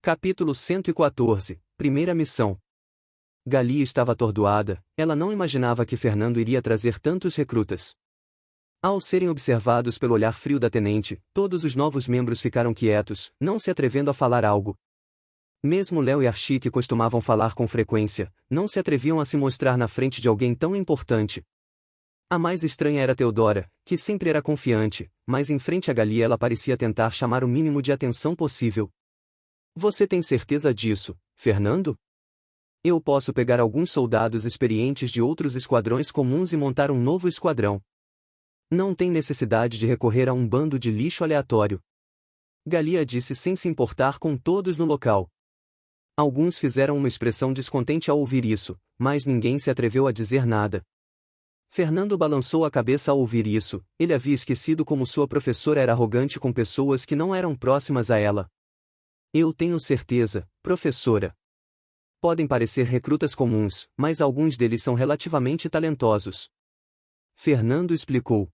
Capítulo 114, Primeira missão. Galia estava atordoada, ela não imaginava que Fernando iria trazer tantos recrutas. Ao serem observados pelo olhar frio da tenente, todos os novos membros ficaram quietos, não se atrevendo a falar algo. Mesmo Léo e Archie, que costumavam falar com frequência, não se atreviam a se mostrar na frente de alguém tão importante. A mais estranha era Teodora, que sempre era confiante, mas em frente a Galia ela parecia tentar chamar o mínimo de atenção possível. Você tem certeza disso, Fernando? Eu posso pegar alguns soldados experientes de outros esquadrões comuns e montar um novo esquadrão. Não tem necessidade de recorrer a um bando de lixo aleatório. Galia disse sem se importar com todos no local. Alguns fizeram uma expressão descontente ao ouvir isso, mas ninguém se atreveu a dizer nada. Fernando balançou a cabeça ao ouvir isso, ele havia esquecido como sua professora era arrogante com pessoas que não eram próximas a ela. Eu tenho certeza, professora. Podem parecer recrutas comuns, mas alguns deles são relativamente talentosos. Fernando explicou.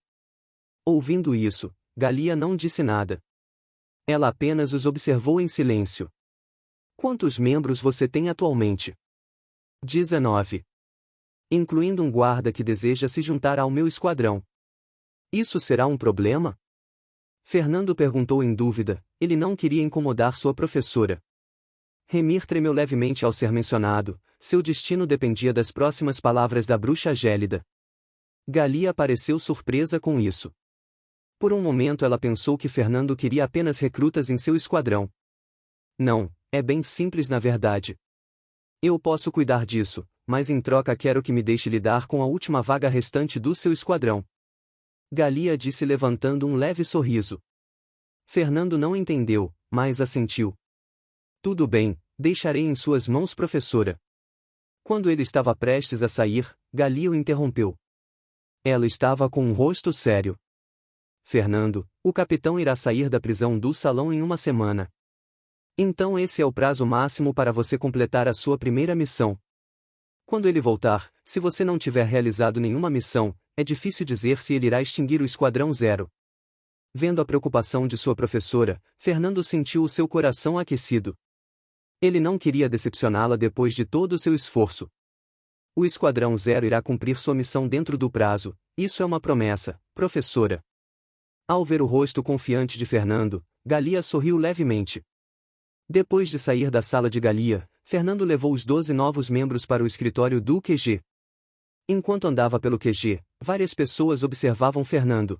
Ouvindo isso, Galia não disse nada. Ela apenas os observou em silêncio. Quantos membros você tem atualmente? 19. Incluindo um guarda que deseja se juntar ao meu esquadrão. Isso será um problema? Fernando perguntou em dúvida, ele não queria incomodar sua professora. Remir tremeu levemente ao ser mencionado, seu destino dependia das próximas palavras da bruxa gélida. Galia pareceu surpresa com isso. Por um momento ela pensou que Fernando queria apenas recrutas em seu esquadrão. Não, é bem simples na verdade. Eu posso cuidar disso, mas em troca quero que me deixe lidar com a última vaga restante do seu esquadrão. Galia disse levantando um leve sorriso. Fernando não entendeu, mas assentiu. Tudo bem, deixarei em suas mãos, professora. Quando ele estava prestes a sair, Galia o interrompeu. Ela estava com um rosto sério. Fernando, o capitão irá sair da prisão do salão em uma semana. Então esse é o prazo máximo para você completar a sua primeira missão. Quando ele voltar, se você não tiver realizado nenhuma missão, é difícil dizer se ele irá extinguir o Esquadrão Zero. Vendo a preocupação de sua professora, Fernando sentiu o seu coração aquecido. Ele não queria decepcioná-la depois de todo o seu esforço. O Esquadrão Zero irá cumprir sua missão dentro do prazo, isso é uma promessa, professora. Ao ver o rosto confiante de Fernando, Galia sorriu levemente. Depois de sair da sala de Galia, Fernando levou os 12 novos membros para o escritório do QG. Enquanto andava pelo QG, várias pessoas observavam Fernando.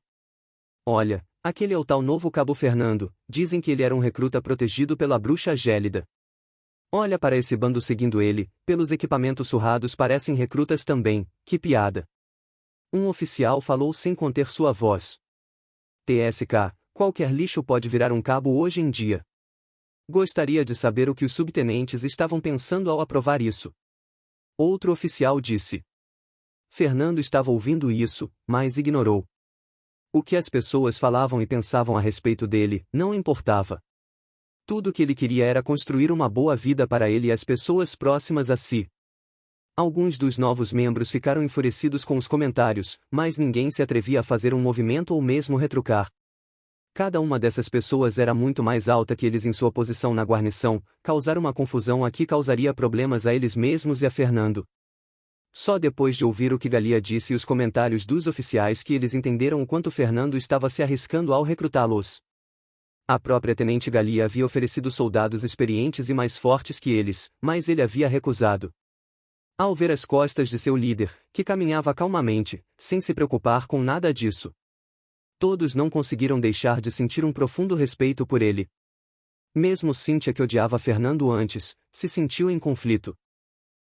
Olha, aquele é o tal novo Cabo Fernando, dizem que ele era um recruta protegido pela bruxa gélida. Olha para esse bando seguindo ele, pelos equipamentos surrados parecem recrutas também, que piada. Um oficial falou sem conter sua voz. TSK, qualquer lixo pode virar um cabo hoje em dia. Gostaria de saber o que os subtenentes estavam pensando ao aprovar isso. Outro oficial disse. Fernando estava ouvindo isso, mas ignorou. O que as pessoas falavam e pensavam a respeito dele, não importava. Tudo o que ele queria era construir uma boa vida para ele e as pessoas próximas a si. Alguns dos novos membros ficaram enfurecidos com os comentários, mas ninguém se atrevia a fazer um movimento ou mesmo retrucar. Cada uma dessas pessoas era muito mais alta que eles em sua posição na guarnição, causar uma confusão aqui causaria problemas a eles mesmos e a Fernando. Só depois de ouvir o que Galia disse e os comentários dos oficiais que eles entenderam o quanto Fernando estava se arriscando ao recrutá-los. A própria Tenente Galia havia oferecido soldados experientes e mais fortes que eles, mas ele havia recusado. Ao ver as costas de seu líder, que caminhava calmamente, sem se preocupar com nada disso, todos não conseguiram deixar de sentir um profundo respeito por ele. Mesmo Cíntia, que odiava Fernando antes, se sentiu em conflito.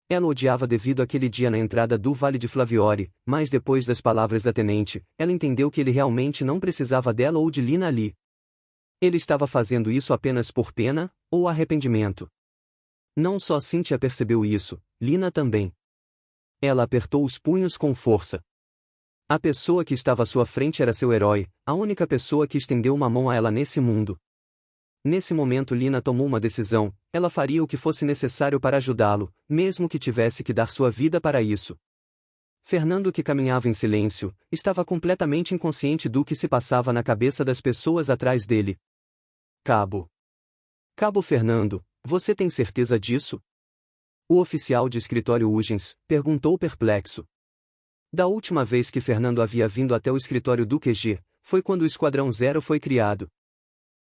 Ela o odiava devido àquele dia na entrada do Vale de Flaviore, mas depois das palavras da tenente, ela entendeu que ele realmente não precisava dela ou de Lina ali. Ele estava fazendo isso apenas por pena, ou arrependimento. Não só Cíntia percebeu isso, Lina também. Ela apertou os punhos com força. A pessoa que estava à sua frente era seu herói, a única pessoa que estendeu uma mão a ela nesse mundo. Nesse momento Lina tomou uma decisão, ela faria o que fosse necessário para ajudá-lo, mesmo que tivesse que dar sua vida para isso. Fernando, que caminhava em silêncio, estava completamente inconsciente do que se passava na cabeça das pessoas atrás dele. Cabo Fernando, Você tem certeza disso? O oficial de escritório Huygens perguntou perplexo. Da última vez que Fernando havia vindo até o escritório do QG, foi quando o Esquadrão Zero foi criado.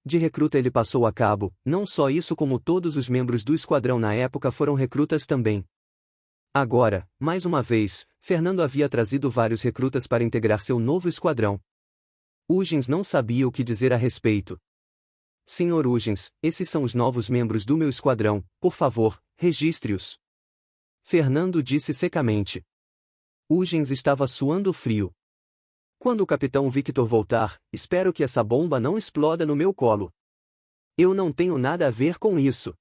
De recruta ele passou a cabo, não só isso como todos os membros do esquadrão na época foram recrutas também. Agora, mais uma vez, Fernando havia trazido vários recrutas para integrar seu novo esquadrão. Huygens não sabia o que dizer a respeito. Senhor Huygens, esses são os novos membros do meu esquadrão, por favor, registre-os. Fernando disse secamente. Huygens estava suando frio. Quando o capitão Victor voltar, espero que essa bomba não exploda no meu colo. Eu não tenho nada a ver com isso.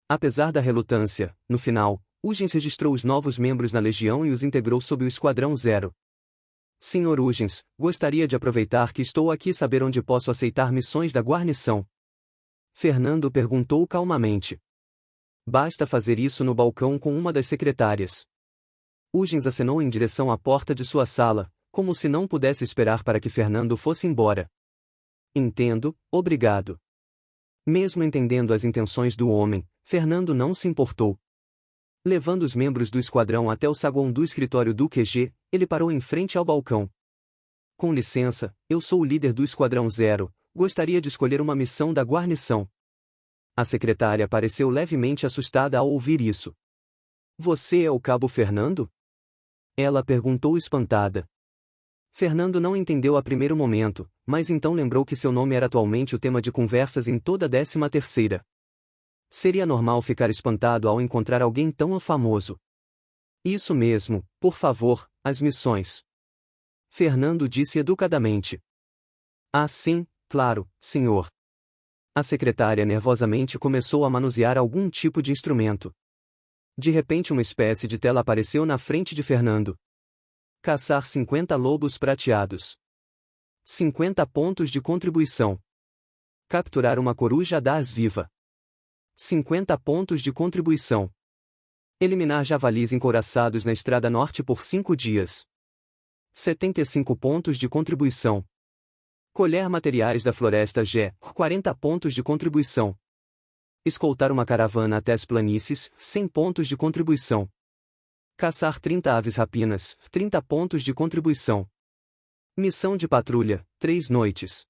Apesar da relutância, no final, Huygens registrou os novos membros na Legião e os integrou sob o Esquadrão Zero. Senhor Huygens, gostaria de aproveitar que estou aqui e saber onde posso aceitar missões da guarnição. Fernando perguntou calmamente. Basta fazer isso no balcão com uma das secretárias. Huygens acenou em direção à porta de sua sala, como se não pudesse esperar para que Fernando fosse embora. Entendo, obrigado. Mesmo entendendo as intenções do homem, Fernando não se importou. Levando os membros do esquadrão até o saguão do escritório do QG, ele parou em frente ao balcão. Com licença, eu sou o líder do Esquadrão Zero, gostaria de escolher uma missão da guarnição. A secretária pareceu levemente assustada ao ouvir isso. Você é o cabo Fernando? Ela perguntou espantada. Fernando não entendeu a primeiro momento, mas então lembrou que seu nome era atualmente o tema de conversas em toda a 13ª. Seria normal ficar espantado ao encontrar alguém tão famoso. Isso mesmo, por favor, as missões. Fernando disse educadamente. Ah, sim, claro, senhor. A secretária nervosamente começou a manusear algum tipo de instrumento. De repente uma espécie de tela apareceu na frente de Fernando. Caçar 50 lobos prateados. 50 pontos de contribuição. Capturar uma coruja das viva. 50 pontos de contribuição. Eliminar javalis encouraçados na Estrada Norte por 5 dias. 75 pontos de contribuição. Colher materiais da floresta G, 40 pontos de contribuição. Escoltar uma caravana até as planícies, 100 pontos de contribuição. Caçar 30 aves rapinas, 30 pontos de contribuição. Missão de patrulha, 3 noites.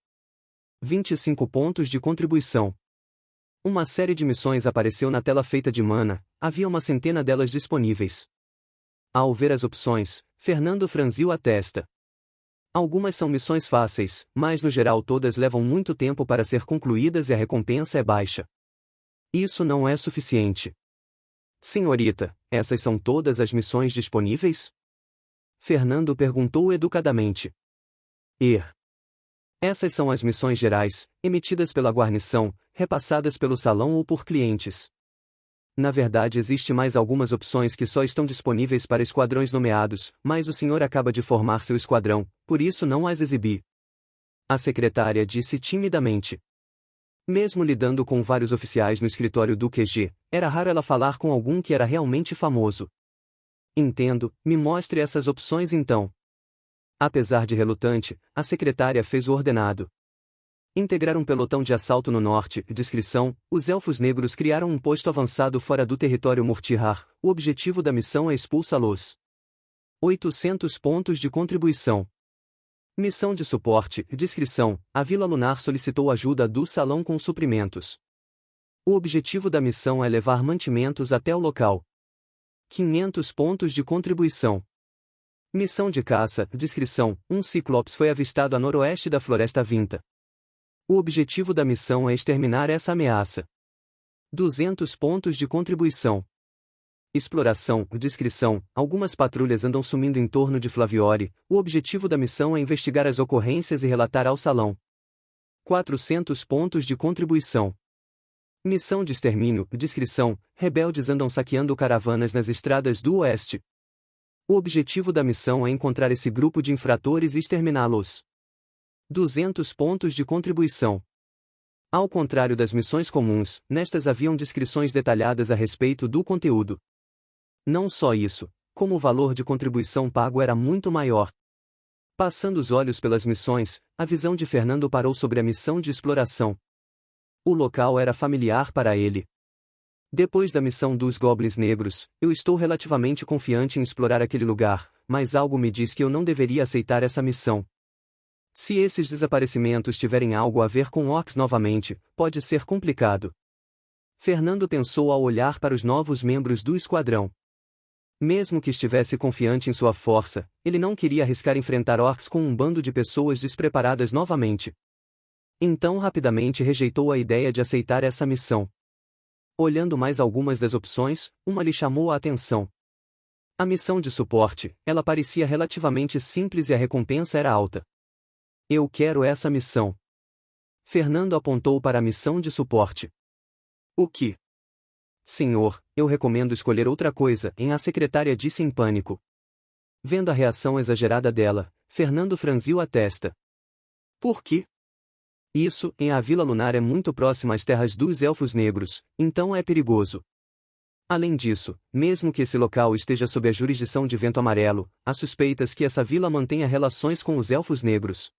25 pontos de contribuição. Uma série de missões apareceu na tela feita de mana, havia uma centena delas disponíveis. Ao ver as opções, Fernando franziu a testa. Algumas são missões fáceis, mas no geral todas levam muito tempo para ser concluídas e a recompensa é baixa. Isso não é suficiente. Senhorita, essas são todas as missões disponíveis? Fernando perguntou educadamente. Essas são as missões gerais, emitidas pela guarnição, repassadas pelo salão ou por clientes. Na verdade existe mais algumas opções que só estão disponíveis para esquadrões nomeados, mas o senhor acaba de formar seu esquadrão, por isso não as exibi. A secretária disse timidamente. Mesmo lidando com vários oficiais no escritório do QG, era raro ela falar com algum que era realmente famoso. Entendo, me mostre essas opções então. Apesar de relutante, a secretária fez o ordenado. Integrar um pelotão de assalto no norte. Descrição: os elfos negros criaram um posto avançado fora do território Murtihar. O objetivo da missão é expulsá-los. 800 pontos de contribuição. Missão de suporte. Descrição: a Vila Lunar solicitou ajuda do salão com suprimentos. O objetivo da missão é levar mantimentos até o local. 500 pontos de contribuição. Missão de caça. Descrição: um ciclopes foi avistado a noroeste da Floresta Vinta. O objetivo da missão é exterminar essa ameaça. 200 pontos de contribuição. Exploração. Descrição: algumas patrulhas andam sumindo em torno de Flaviore. O objetivo da missão é investigar as ocorrências e relatar ao salão. 400 pontos de contribuição. Missão de extermínio. Descrição: rebeldes andam saqueando caravanas nas estradas do oeste. O objetivo da missão é encontrar esse grupo de infratores e exterminá-los. 200 pontos de contribuição. Ao contrário das missões comuns, nestas haviam descrições detalhadas a respeito do conteúdo. Não só isso, como o valor de contribuição pago era muito maior. Passando os olhos pelas missões, a visão de Fernando parou sobre a missão de exploração. O local era familiar para ele. Depois da missão dos Goblins Negros, eu estou relativamente confiante em explorar aquele lugar, mas algo me diz que eu não deveria aceitar essa missão. Se esses desaparecimentos tiverem algo a ver com orcs novamente, pode ser complicado. Fernando pensou ao olhar para os novos membros do esquadrão. Mesmo que estivesse confiante em sua força, ele não queria arriscar enfrentar orcs com um bando de pessoas despreparadas novamente. Então rapidamente rejeitou a ideia de aceitar essa missão. Olhando mais algumas das opções, uma lhe chamou a atenção. A missão de suporte, ela parecia relativamente simples e a recompensa era alta. Eu quero essa missão. Fernando apontou para a missão de suporte. O que? Senhor, eu recomendo escolher outra coisa, a secretária disse em pânico. Vendo a reação exagerada dela, Fernando franziu a testa. Por quê? Isso, a Vila Lunar é muito próxima às terras dos Elfos Negros, então é perigoso. Além disso, mesmo que esse local esteja sob a jurisdição de Vento Amarelo, há suspeitas que essa vila mantenha relações com os Elfos Negros.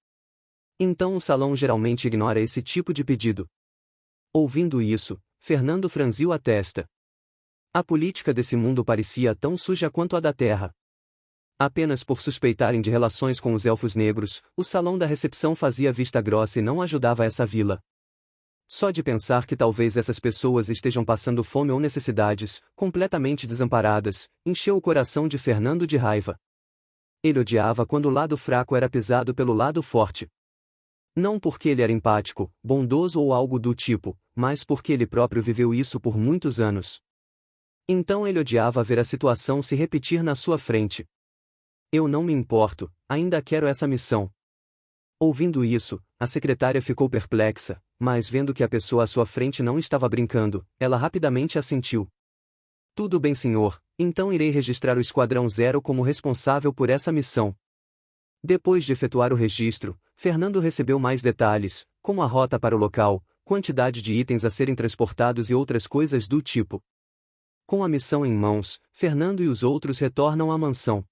Então o salão geralmente ignora esse tipo de pedido. Ouvindo isso, Fernando franziu a testa. A política desse mundo parecia tão suja quanto a da Terra. Apenas por suspeitarem de relações com os Elfos Negros, o salão da recepção fazia vista grossa e não ajudava essa vila. Só de pensar que talvez essas pessoas estejam passando fome ou necessidades, completamente desamparadas, encheu o coração de Fernando de raiva. Ele odiava quando o lado fraco era pisado pelo lado forte. Não porque ele era empático, bondoso ou algo do tipo, mas porque ele próprio viveu isso por muitos anos. Então ele odiava ver a situação se repetir na sua frente. Eu não me importo, ainda quero essa missão. Ouvindo isso, a secretária ficou perplexa, mas vendo que a pessoa à sua frente não estava brincando, ela rapidamente assentiu. Tudo bem, senhor, então irei registrar o Esquadrão Zero como responsável por essa missão. Depois de efetuar o registro, Fernando recebeu mais detalhes, como a rota para o local, quantidade de itens a serem transportados e outras coisas do tipo. Com a missão em mãos, Fernando e os outros retornam à mansão.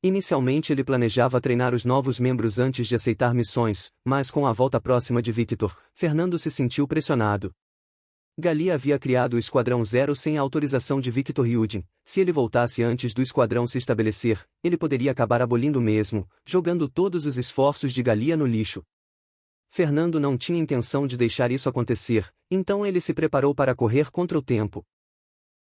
Inicialmente ele planejava treinar os novos membros antes de aceitar missões, mas com a volta próxima de Victor, Fernando se sentiu pressionado. Gali havia criado o Esquadrão Zero sem a autorização de Victor Yudin. Se ele voltasse antes do esquadrão se estabelecer, ele poderia acabar abolindo mesmo, jogando todos os esforços de Galia no lixo. Fernando não tinha intenção de deixar isso acontecer, então ele se preparou para correr contra o tempo.